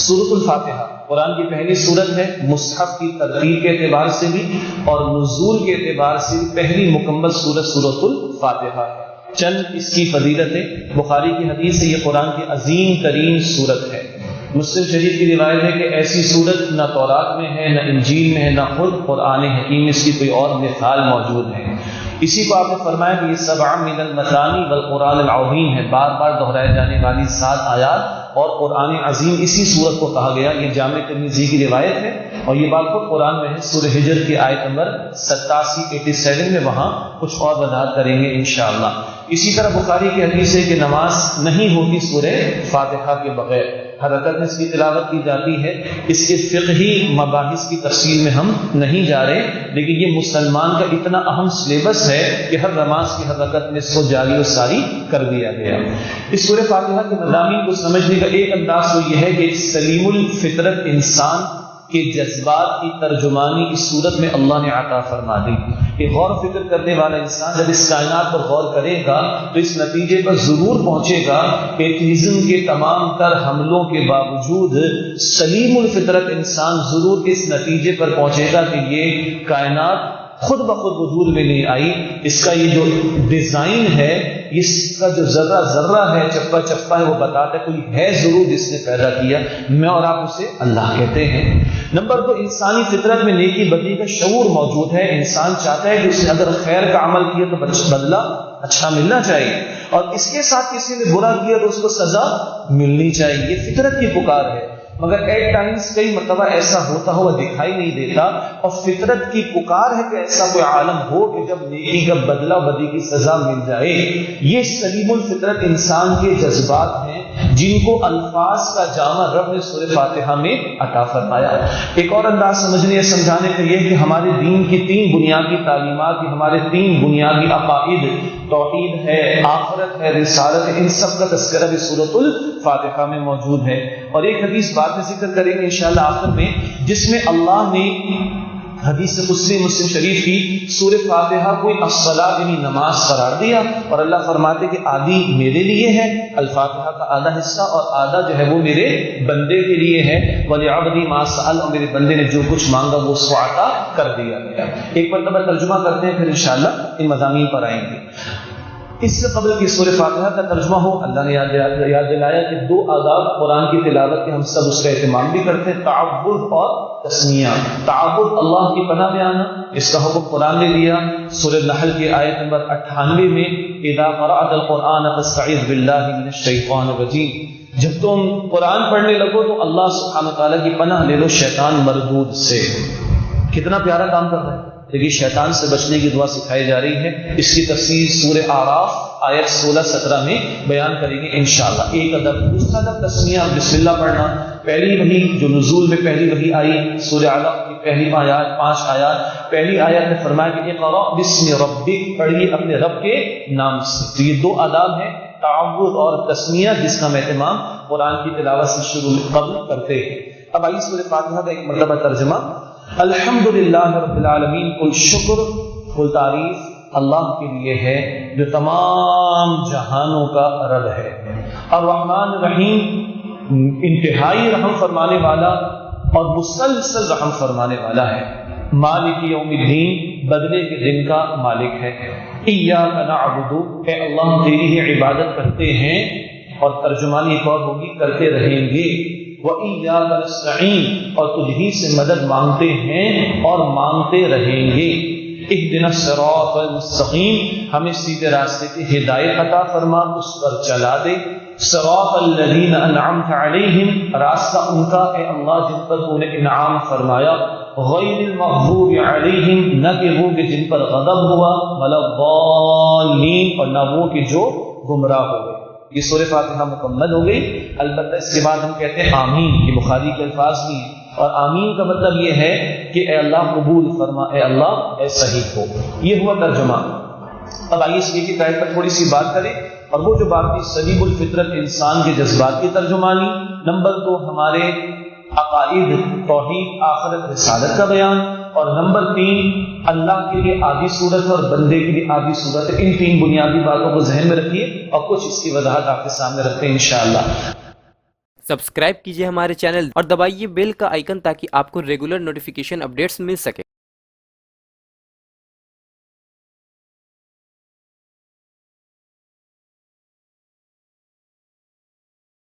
سورۃ الفاتحہ قرآن کی پہلی سورت ہے، مصحف کی ترتیب کے اعتبار سے بھی اور نزول کے اعتبار سے بھی پہلی مکمل سورت سورۃ الفاتحہ ہے۔ چند اس کی فضیلتیں، بخاری کی حدیث سے یہ قرآن کی عظیم ترین سورت ہے۔ مسلم شریف کی روایت ہے کہ ایسی سورت نہ تورات میں ہے، نہ انجیل میں ہے، نہ خود قرآن حکیم میں اس کی کوئی اور مثال موجود ہے۔ اسی کو آپ نے فرمایا کہ یہ 7 من المثانی والقرآن العظیم ہے، بار بار دہرائے جانے والی 7 آیات اور قرآن عظیم اسی سورت کو کہا گیا۔ یہ جامع ترمذی کی روایت ہے اور یہ بات خود قرآن میں ہے، سورہ ہجر کی آیت نمبر 87 میں، وہاں کچھ اور وضاحت کریں گے انشاءاللہ۔ اسی طرح بخاری کی حدیث ہے کہ نماز نہیں ہوتی سورہ فاتحہ کے بغیر، ہر رکعت میں اس کی تلاوت کی جاتی ہے۔ اس کے فقہی مباحث کی تفصیل میں ہم نہیں جا رہے، لیکن یہ مسلمان کا اتنا اہم سلیبس ہے کہ ہر نماز کی ہر رکعت میں اس کو جاری و ساری کر دیا گیا۔ اس سورہ فاتحہ کے مضامین کو سمجھنے کا ایک انداز تو یہ ہے کہ سلیم الفطرت انسان کے جذبات کی ترجمانی اس صورت میں اللہ نے عطا فرما دی کہ غور و فکر کرنے والا انسان جب اس کائنات پر غور کرے گا تو اس نتیجے پر ضرور پہنچے گا کہ ایتھیزم کے تمام تر حملوں کے باوجود سلیم الفطرت انسان ضرور اس نتیجے پر پہنچے گا کہ یہ کائنات خود بخود وجود میں نہیں آئی، اس کا یہ جو ڈیزائن ہے، اس کا جو ذرہ ذرہ ہے، چپا چپا ہے، وہ بتاتا ہے کوئی ہے ضرور جس نے پیدا کیا، میں اور آپ اسے اللہ کہتے ہیں۔ نمبر 2، انسانی فطرت میں نیکی بدی کا شعور موجود ہے۔ انسان چاہتا ہے کہ اس نے اگر خیر کا عمل کیا تو بدلہ اچھا ملنا چاہیے، اور اس کے ساتھ کسی نے برا کیا تو اس کو سزا ملنی چاہیے، یہ فطرت کی پکار ہے۔ مگر ایٹ ٹائمز کئی مرتبہ ایسا ہوتا ہوا دکھائی نہیں دیتا، اور فطرت کی پکار ہے کہ ایسا کوئی عالم ہو کہ جب نیکی کا بدلہ بدی کی سزا مل جائے۔ یہ سلیم الفطرت انسان کے جذبات ہیں جن کو الفاظ کا جامع رب نے سورہ فاتحہ میں عطا فرمایا۔ ایک اور انداز سمجھنے یا سمجھانے کا یہ کہ ہمارے دین کی 3 بنیادی تعلیمات، ہمارے 3 بنیادی عقائد، توحید ہے، آخرت ہے، رسالت ہے، ان سب کا تذکرہ بھی سورۃ الفاتحہ میں موجود ہے۔ اور ایک حدیث بعد میں ذکر کریں گے انشاءاللہ آخر میں، جس میں اللہ نے حدیث قدسی مسلم شریف کی سورہ فاتحہ کو الصلاۃ یعنی نماز قرار دیا، اور اللہ فرماتے کہ آدھی میرے لیے ہے، الفاتحہ کا آدھا حصہ، اور آدھا جو ہے وہ میرے بندے کے لیے ہے، وَلِعَبْدِي مَا سَأَلَ، اور میرے بندے نے جو کچھ مانگا وہ اس کو عطا کر دیا گیا۔ ایک مرتبہ ترجمہ کرتے ہیں، پھر انشاءاللہ ان مضامین پر آئیں گے۔ اس سے قبل کہ سورہ فاتحہ کا ترجمہ ہو، اللہ نے یاد دلایا کہ 2 آداب قرآن کی تلاوت کے ہم سب اس کا اہتمام بھی کرتے ہیں، تعوذ اور تسمیہ۔ تعوذ اللہ کی پناہ بیان، اس کا حکم قرآن نے دیا سورہ نحل کی آیت نمبر 98 میں، اذا قرأت القرآن فاستعذ باللہ من الشیطان الرجیم، جب تم قرآن پڑھنے لگو تو اللہ سبحانہ وتعالیٰ کی پناہ لے لو شیطان مردود سے۔ کتنا پیارا کام کر رہا ہے، لیکن شیطان سے بچنے کی دعا سکھائی جا رہی ہے۔ اس کی تفصیل سورہ اعراف آیت 16-17 میں بیان کریں گے انشاءاللہ۔ ایک ادب۔ دوسرا ادب تسمیہ، بسم اللہ پڑھنا۔ پہلی وحی جو نزول میں پہلی وحی آئی، سورہ علق کی پہلی 5 آیات، پہلی آیت میں فرمایا کہ اقرأ بسم ربک، پڑھیے اپنے رب کے نام سے۔ تو یہ 2 آداب ہیں، تعوذ اور تسمیہ، جس کا ہم اہتمام قرآن کی تلاوت سے شروع قبل کرتے ہیں۔ اب آئیے سورہ فاتحہ کا ایک مرتبہ ترجمہ۔ الحمدللہ رب العالمین، کل شکر، کل تعریف اللہ کے لیے ہے جو تمام جہانوں کا رب ہے۔ الرحمن الرحیم، انتہائی رحم فرمانے والا اور مسلسل رحم فرمانے والا ہے۔ مالک یوم الدین، بدلے کے دن کا مالک ہے۔ ایاک نعبد، اے اللہ تیری ہی عبادت کرتے ہیں، اور ترجمانی ایک اور ہوگی کرتے رہیں گے۔ وَإِيَّاكَ نَسْتَعِينُ، اور تجھ ہی سے مدد مانگتے ہیں اور مانگتے رہیں گے۔ اهدنا الصراط المستقیم، ہمیں سیدھے راستے کی ہدایت عطا فرما، اس پر چلا دے۔ صراط الذین انعمت علیہم، راستہ ان کا اے اللہ جن پر تو نے انعام فرمایا۔ غیر المغضوب علیہم، نہ کہ وہ کہ جن پر غضب ہوا، ولا الضالین، اور نہ وہ کہ جو گمراہ ہو گئے۔ یہ سورہ فاتحہ مکمل ہو گئی۔ البتہ اس کے بعد ہم کہتے ہیں آمین، یہ بخاری کے الفاظ بھی ہیں، اور آمین کا مطلب یہ ہے کہ اے اللہ قبول فرما، اے اللہ اے صحیح ہو۔ یہ ہوا ترجمہ۔ اب آئیے اس کی آیت پر تھوڑی سی بات کریں، اور وہ جو بات تھی سلیم الفطرت انسان کے جذبات کی ترجمانی، نمبر 2 ہمارے عقائد، توحید، آخرت، رسالت کا بیان، اور نمبر 3 اللہ کے لیے آدھی صورت اور بندے کے لیے آدھی صورت ہے۔ ان 3 بنیادی باتوں کو ذہن میں رکھیے، اور کچھ اس کی وضاحت آپ کے سامنے رکھتے ہیں انشاءاللہ۔ سبسکرائب کیجئے ہمارے چینل اور دبائیے بیل کا آئیکن تاکہ آپ کو ریگولر نوٹیفیکیشن اپڈیٹس مل سکے۔